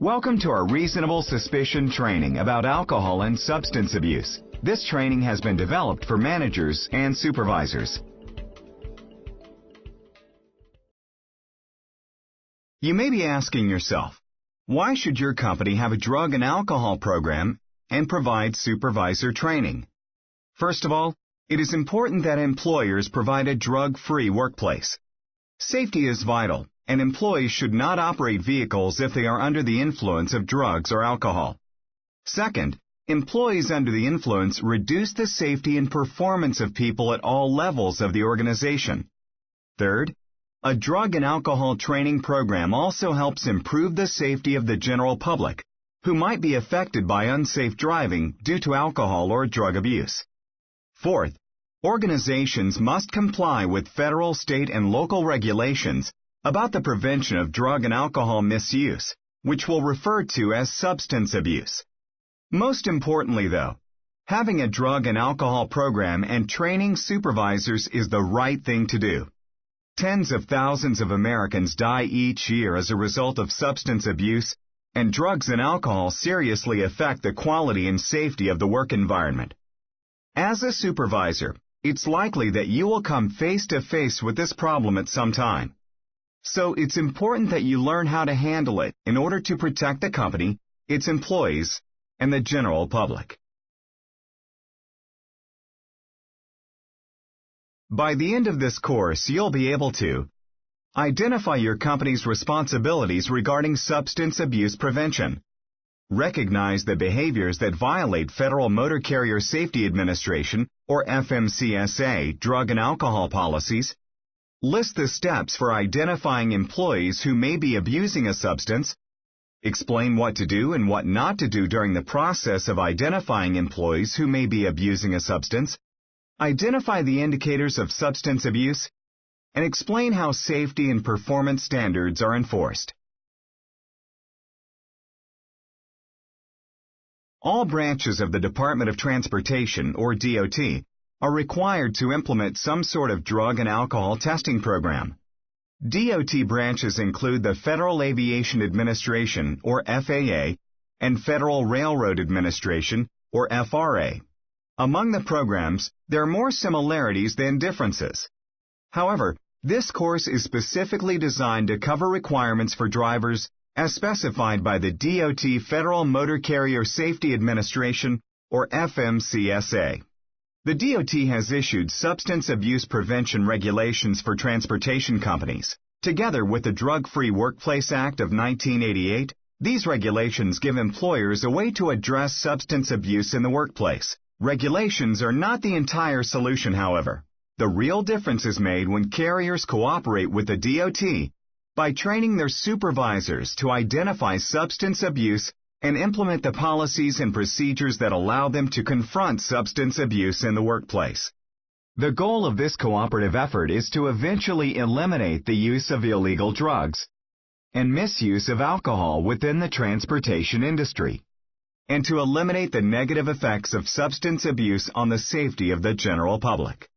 Welcome to our Reasonable Suspicion training about alcohol and substance abuse. This training has been developed for managers and supervisors. You may be asking yourself, why should your company have a drug and alcohol program and provide supervisor training? First of all, it is important that employers provide a drug-free workplace. Safety is vital, and employees should not operate vehicles if they are under the influence of drugs or alcohol. Second, employees under the influence reduce the safety and performance of people at all levels of the organization. Third, a drug and alcohol training program also helps improve the safety of the general public, who might be affected by unsafe driving due to alcohol or drug abuse. Fourth, organizations must comply with federal, state, and local regulations about the prevention of drug and alcohol misuse, which we'll refer to as substance abuse. Most importantly, though, having a drug and alcohol program and training supervisors is the right thing to do. Tens of thousands of Americans die each year as a result of substance abuse, and drugs and alcohol seriously affect the quality and safety of the work environment. As a supervisor, it's likely that you will come face to face with this problem at some time. So it's important that you learn how to handle it in order to protect the company, its employees, and the general public. By the end of this course, you'll be able to identify your company's responsibilities regarding substance abuse prevention, recognize the behaviors that violate Federal Motor Carrier Safety Administration, or FMCSA, drug and alcohol policies, list the steps for identifying employees who may be abusing a substance, explain what to do and what not to do during the process of identifying employees who may be abusing a substance, identify the indicators of substance abuse, and explain how safety and performance standards are enforced. All branches of the Department of Transportation, or DOT, are required to implement some sort of drug and alcohol testing program. DOT branches include the Federal Aviation Administration, or FAA, and Federal Railroad Administration, or FRA. Among the programs, there are more similarities than differences. However, this course is specifically designed to cover requirements for drivers as specified by the DOT Federal Motor Carrier Safety Administration, or FMCSA. The DOT has issued substance abuse prevention regulations for transportation companies. Together with the Drug-Free Workplace Act of 1988, these regulations give employers a way to address substance abuse in the workplace. Regulations are not the entire solution, however. The real difference is made when carriers cooperate with the DOT by training their supervisors to identify substance abuse and implement the policies and procedures that allow them to confront substance abuse in the workplace. The goal of this cooperative effort is to eventually eliminate the use of illegal drugs and misuse of alcohol within the transportation industry, and to eliminate the negative effects of substance abuse on the safety of the general public.